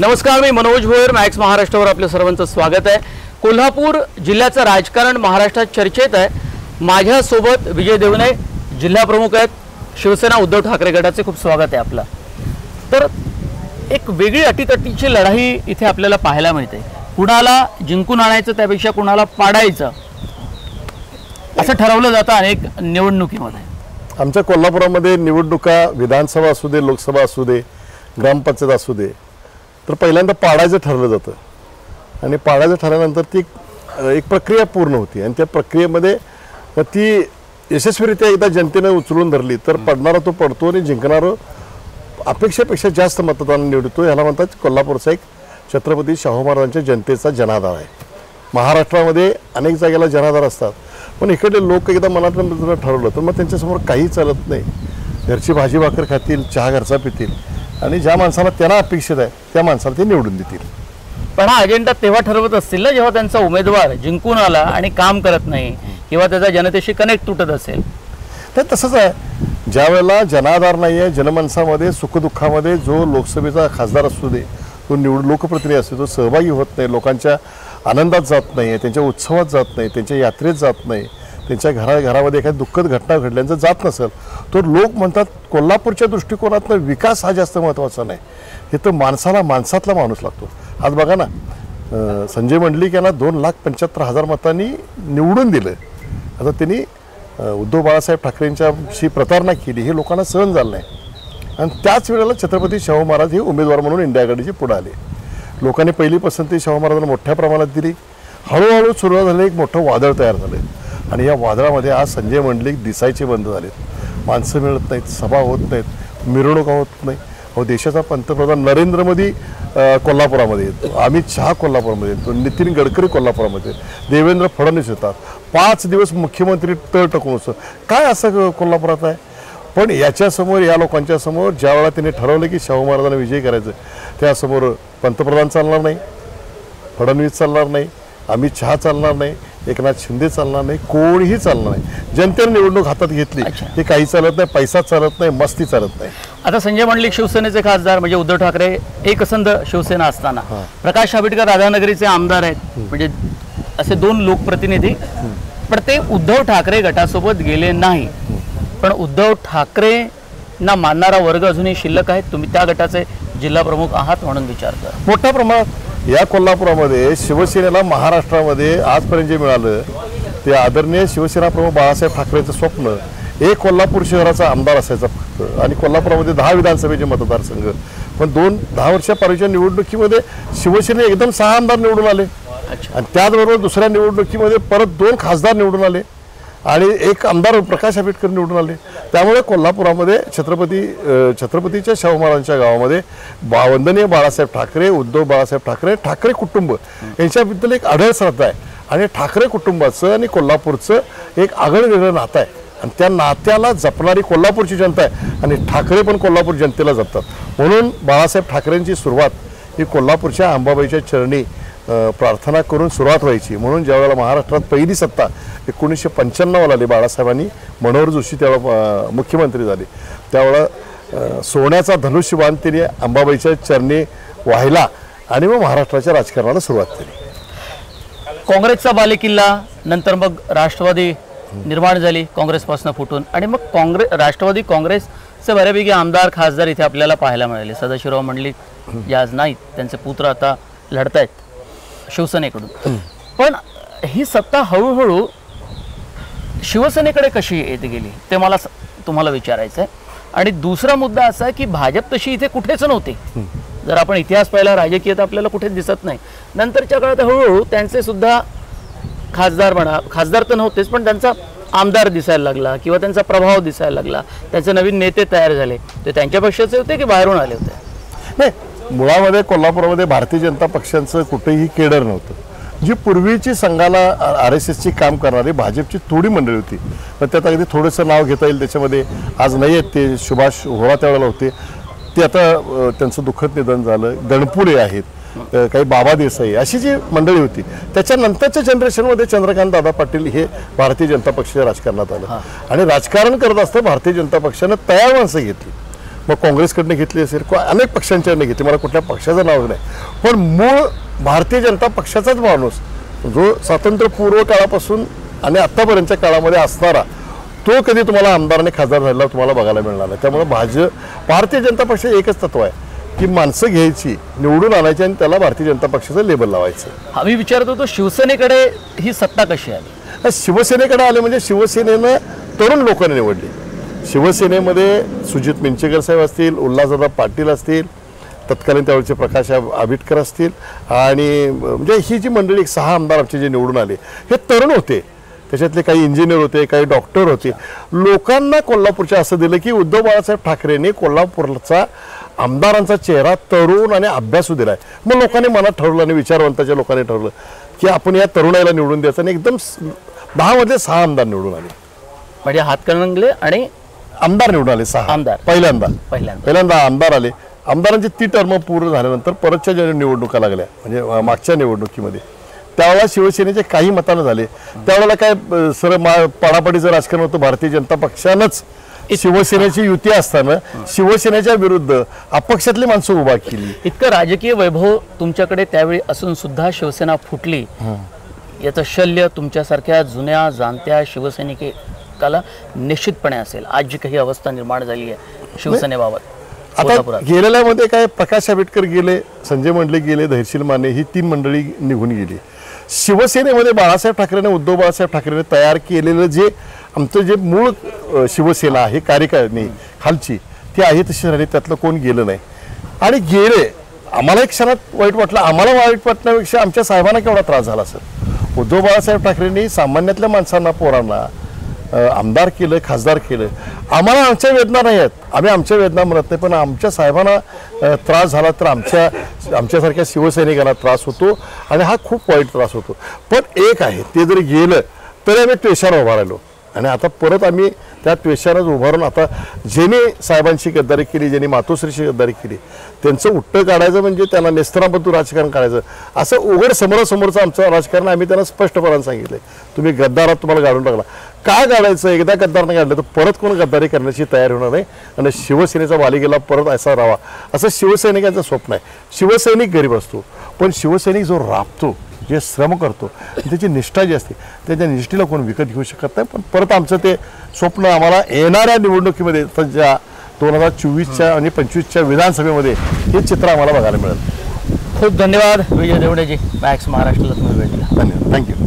नमस्कार, मी मनोज भोयर, मॅक्स महाराष्ट्रावर आपल्या सर्वांचं स्वागत आहे। कोल्हापूर जिल्ह्याचं राजकारण महाराष्ट्रात चर्चेत आहे। माझ्यासोबत विजय देवणे जिल्हा प्रमुख आहेत, शिवसेना उद्धव ठाकरे गटाचे। खूप स्वागत आहे आपलं। तर एक वेगळी अटीतटीची लढाई इथे आपल्याला पाहायला मिळते। कुणाला जिंकून आणायचं त्यापेक्षा कुणाला पाडायचं असं ठरवलं जातं अनेक निवडणुकीमध्ये। आमच्या कोल्हापुरामध्ये निवडणुका विधानसभा असू दे, लोकसभा असू दे, ग्रामपंचायत असू दे, तर पहिल्यांदा पाडायचं ठरलं जातं आणि पाडायचं ठरल्यानंतर ती एक प्रक्रिया पूर्ण होती आणि त्या प्रक्रियेमध्ये ती यशस्वीरित्या एकदा जनतेने उचलून धरली तर पडणारा तो पडतो आणि जिंकणारा अपेक्षेपेक्षा जास्त मतदान निवडतो। याला म्हणतात कोल्हापूरचा एक छत्रपती शाहू महाराजांच्या जनतेचा जनाधार आहे। महाराष्ट्रामध्ये अनेक जागेला जनाधार असतात, पण इकडे लोक एकदा मनातून ठरवलं तर मग त्यांच्यासमोर काही चालत नाही। घरची भाजी भाकर खातील, चहा घरचा पितील आणि ज्या माणसाला त्यांना अपेक्षित आहे त्या माणसाला ते निवडून देतील। पण हा अजेंडा तेव्हा ठरवत असतील ना जेव्हा त्यांचा उमेदवार जिंकून आला आणि काम करत नाही किंवा त्याचा जनतेशी कनेक्ट तुटत असेल। तर तसंच आहे, ज्या वेळेला जनाधार नाही आहे जनमानसामध्ये, सुखदुःखामध्ये जो लोकसभेचा खासदार असू दे, तो लोकप्रतिनिधी असतो, तो सहभागी होत नाही, लोकांच्या आनंदात जात नाही, त्यांच्या उत्सवात जात नाही, त्यांच्या यात्रेत जात नाही, त्यांच्या घरामध्ये एखादी दुःखद घटना घडल्यानंतर जात नसेल, तर लोक म्हणतात कोल्हापूरच्या दृष्टिकोनातून विकास हा जास्त महत्त्वाचा नाही, हे तर माणसातला माणूस लागतो। आज बघा ना, संजय मंडलिक यांना 2,75,000 मतांनी निवडून दिलं। आता त्यांनी उद्धव बाळासाहेब ठाकरेंच्याशी प्रतारणा केली, हे लोकांना सहन झालं नाही आणि त्याच वेळेला छत्रपती शाहू महाराज हे उमेदवार म्हणून इंडिया आघाडीचे पुढे आले। लोकांनी पहिली पसंती शाहू महाराजांना मोठ्या प्रमाणात दिली। हळूहळू सुरुवात झाली, एक मोठं वादळ तयार झालं आणि या वादळामध्ये आज संजय मंडलिक दिसायचे बंद झालेत। माणसं मिळत नाहीत, सभा होत नाहीत, मिरवणुका होत नाही। अहो, देशाचा पंतप्रधान नरेंद्र मोदी कोल्हापुरामध्ये येतो, अमित शहा कोल्हापूरमध्ये येतो, नितीन गडकरी कोल्हापुरामध्ये, देवेंद्र फडणवीस येतात, 5 दिवस मुख्यमंत्री तळ टकून असतो। काय असं कोल्हापुरात आहे? पण याच्यासमोर, या लोकांच्या समोर ज्या वेळा त्यांनी ठरवलं की शाहू महाराजांना विजयी करायचं, त्यासमोर पंतप्रधान चालणार नाही, फडणवीस चालणार नाही, अमित शहा चालणार नाही, एकनाथ शिंदे चालणार नाही, कोणीही चालणार नाही। जनतेने निवडणूक हातात घेतली, हे काही चालत नाही, पैसा चालत नाही, मस्ती चालत नाही। आता संजय मंडलिक शिवसेनेचे खासदार म्हणजे उद्धव ठाकरे एकसंध शिवसेना असताना, प्रकाश आंबेडकर राधानगरीचे आमदार आहेत, म्हणजे असे 2 लोकप्रतिनिधी, पण ते उद्धव ठाकरे गटासोबत गेले नाही। पण उद्धव ठाकरेंना मानणारा वर्ग अजूनही शिल्लक आहे। तुम्ही त्या गटाचे जिल्हा प्रमुख आहात म्हणून विचार करा। मोठ्या प्रमाणात या कोल्हापुरामध्ये शिवसेनेला महाराष्ट्रामध्ये आजपर्यंत जे मिळालं ते आदरणीय शिवसेना प्रमुख बाळासाहेब ठाकरेंचं स्वप्न एक कोल्हापूर शहराचा आमदार असायचा फक्त, आणि कोल्हापुरामध्ये 10 विधानसभेचे मतदारसंघ, पण 10 वर्षापूर्वीच्या निवडणुकीमध्ये शिवसेने एकदम 6 आमदार निवडून आले आणि त्याचबरोबर दुसऱ्या निवडणुकीमध्ये परत 2 खासदार निवडून आले आणि 1 आमदार प्रकाश आंबेडकर निवडून आले। त्यामुळे कोल्हापुरामध्ये छत्रपतीच्या शाहू महाराजांच्या गावामध्ये वंदनीय बाळासाहेब ठाकरे, उद्धव बाळासाहेब ठाकरे, ठाकरे कुटुंब यांच्याबद्दल एक अढळ श्रद्धा आहे आणि ठाकरे कुटुंबाचं आणि कोल्हापूरचं एक आगळं नातं आहे आणि त्या नात्याला जपणारी कोल्हापूरची जनता आहे आणि ठाकरे पण कोल्हापूर जनतेला जपतात। म्हणून बाळासाहेब ठाकरेंची सुरुवात ही कोल्हापूरच्या अंबाबाईच्या चरणी प्रार्थना करून सुरुवात व्हायची। म्हणून ज्यावेळेला महाराष्ट्रात पहिली सत्ता 1995 आली, बाळासाहेबांनी मनोहर जोशी त्यावेळेला मुख्यमंत्री झाले, त्यावेळेला सोन्याचा धनुष्यबाण त्यांनी अंबाबाईच्या चरणी वाहिला आणि मग महाराष्ट्राच्या राजकारणाला सुरुवात केली। काँग्रेसचा बालेकिल्ला, नंतर मग राष्ट्रवादी निर्माण झाली काँग्रेसपासून फुटून, आणि मग राष्ट्रवादी काँग्रेसचे बऱ्यापैकी आमदार खासदार इथे आपल्याला पाहायला मिळाले। सदाशिवराव मंडलिक जे आज नाहीत, त्यांचे पुत्र आता लढतायत शिवसेनेकडून। पण ही सत्ता हळूहळू शिवसेनेकडे कशी येत गेली ते मला तुम्हाला विचारायचं आहे। आणि दुसरा मुद्दा असा आहे की भाजप तशी इथे कुठेच नव्हती। जर आपण इतिहास पाहिला, राजकीय तर आपल्याला कुठेच दिसत नाही। नंतरच्या काळात हळूहळू त्यांचे सुद्धा खासदार तर नव्हतेच, पण त्यांचा आमदार दिसायला लागला किंवा त्यांचा प्रभाव दिसायला लागला, त्यांचे नवीन नेते तयार झाले। ते त्यांच्या पक्षाचे होते की बाहेरून आले होते? नाही, मुळामध्ये कोल्हापुरामध्ये भारतीय जनता पक्षाचं कुठेही केडर नव्हतं। जी पूर्वीची संघाला RSSची काम करणारी भाजपची थोडी मंडळी होती, पण त्यात अगदी थोडंसं नाव घेता येईल त्याच्यामध्ये आज नाही आहेत ते सुभाष होळा त्यावेळेला होते, ते आता त्यांचं दुःखद निधन झालं। गणपुरे आहेत, काही बाबा देसाई अशी जी मंडळी होती, त्याच्यानंतरच्या जनरेशनमध्ये चंद्रकांत दादा पाटील हे भारतीय जनता पक्षाच्या राजकारणात आलं आणि राजकारण करत असताना भारतीय जनता पक्षाने तयार माणसं घेतली। मग काँग्रेसकडनं घेतली असेल अनेक पक्षांच्याकडनं घेतली, मला कुठल्या पक्षाचं नाव नाही, पण मूळ भारतीय जनता पक्षाचाच माणूस जो स्वातंत्र्यपूर्व काळापासून आणि आत्तापर्यंतच्या काळामध्ये असणारा तो कधी तुम्हाला आमदार आणि खासदार झालेला तुम्हाला बघायला मिळणार नाही. त्यामुळे भारतीय जनता पक्ष एकच तत्व आहे की माणसं घ्यायची, निवडून आणायची आणि त्याला भारतीय जनता पक्षाचं लेबल लावायचं. आम्ही विचारत होतो शिवसेनेकडे ही सत्ता कशी आली? शिवसेनेकडे आले म्हणजे शिवसेनेनं तरुण लोकांनी निवडली. शिवसेनेमध्ये सुजित मिंचेकर साहेब असतील, उल्हासदादा पाटील असतील, तत्कालीन त्यावेळेचे प्रकाश आंबेडकर असतील आणि म्हणजे ही जी मंडळी 6 आमदार आमचे जे निवडून आले हे तरुण होते. त्याच्यातले काही इंजिनियर होते, काही डॉक्टर होते. लोकांना कोल्हापूरच्या असं दिलं की उद्धव बाळासाहेब ठाकरेंनी कोल्हापूरचा आमदारांचा चेहरा तरुण आणि अभ्यासू दिलाय. मग लोकांनी मनात ठरवलं आणि विचारवंताच्या लोकांनी ठरवलं की आपण या तरुणाला निवडून द्यायचं आणि एकदम 10 मधले 6 आमदार निवडून आले. म्हणजे हातकणंगले आणि आमदार निवडून आले 6 आमदार पहिल्यांदा आमदार आले. आमदारांची ती टर्म पूर्ण झाल्यानंतर परतच्या ज्या निवडणुका लागल्या म्हणजे मागच्या निवडणुकीमध्ये त्यावेळेला शिवसेनेचे काही मतानं झाले. त्यावेळेला काय पाडापाडीचं राजकारण होतं. भारतीय जनता पक्षानंच शिवसेनेची युती असताना शिवसेनेच्या विरुद्ध अपक्षातली माणसं उभा केली. इतकं राजकीय वैभव तुमच्याकडे त्यावेळी असून सुद्धा शिवसेना फुटली, याचं शल्य तुमच्यासारख्या जुन्या जाणत्या शिवसैनिकाला निश्चितपणे असेल. आज जी काही अवस्था निर्माण झाली आहे शिवसेनेबाबत, आता गेलेल्यामध्ये काय प्रकाश आंबेडकर गेले, संजय मंडले गेले, धैर्यशील माने ही 3 मंडळी निघून गेली. शिवसेनेमध्ये बाळासाहेब ठाकरेने, उद्धव बाळासाहेब ठाकरेने तयार केलेलं जे आमचं जे मूळ शिवसेना आहे कार्यकारिणी खालची ती आहे तशी राहिली, त्यातलं कोण गेलं नाही आणि गेले. आम्हाला एक क्षणात वाईट वाटलं. आम्हाला वाईट वाटण्यापेक्षा आमच्या साहेबांना केवढा त्रास झाला असेल. उद्धव बाळासाहेब ठाकरेंनी सामान्यातल्या माणसांना, पोरांना आमदार केलं, खासदार केलं. आम्हाला आमच्या वेदना नाही आहेत, आम्ही आमच्या वेदना म्हणत नाही, पण आमच्या साहेबांना त्रास झाला तर आमच्यासारख्या शिवसैनिकांना त्रास होतो आणि हा खूप वाईट त्रास होतो. पण एक आहे, ते जरी गेलं तरी आम्ही त्वेषानं उभा राहिलो आणि आता परत आम्ही त्या त्वेषानंच उभारून आता ज्यांनी साहेबांशी गद्दारी केली, ज्यांनी मातोश्रीशी गद्दारी केली त्यांचं उट्टं काढायचं म्हणजे त्यांना नेस्तराबद्दू राजकारण काढायचं असं उघड समोरासमोरचं आमचं राजकारण आम्ही त्यांना स्पष्टपणे सांगितलंय. तुम्ही गद्दारात तुम्हाला गाडून टाकला, काय काढायचं? एकदा गद्दारनं काढलं तर परत कोण गद्दारी करण्याची तयारी होणार नाही आणि शिवसेनेचा बालिकेला परत असा राहावा असं शिवसैनिकांचं स्वप्न आहे. शिवसैनिक गरीब असतो पण शिवसैनिक जो राबतो, जे श्रम करतो, त्याची निष्ठा जी असते त्याच्या निष्ठेला कोण विकत घेऊ शकत नाही. पण परत आमचं ते स्वप्न आम्हाला येणाऱ्या निवडणुकीमध्ये ज्या 2024च्या आणि 25च्या विधानसभेमध्ये हे चित्र आम्हाला बघायला मिळेल. खूप धन्यवाद विजय देवणेजी, मॅक्स महाराष्ट्राला तुम्ही भेट दिला. धन्यवाद, थँक्यू.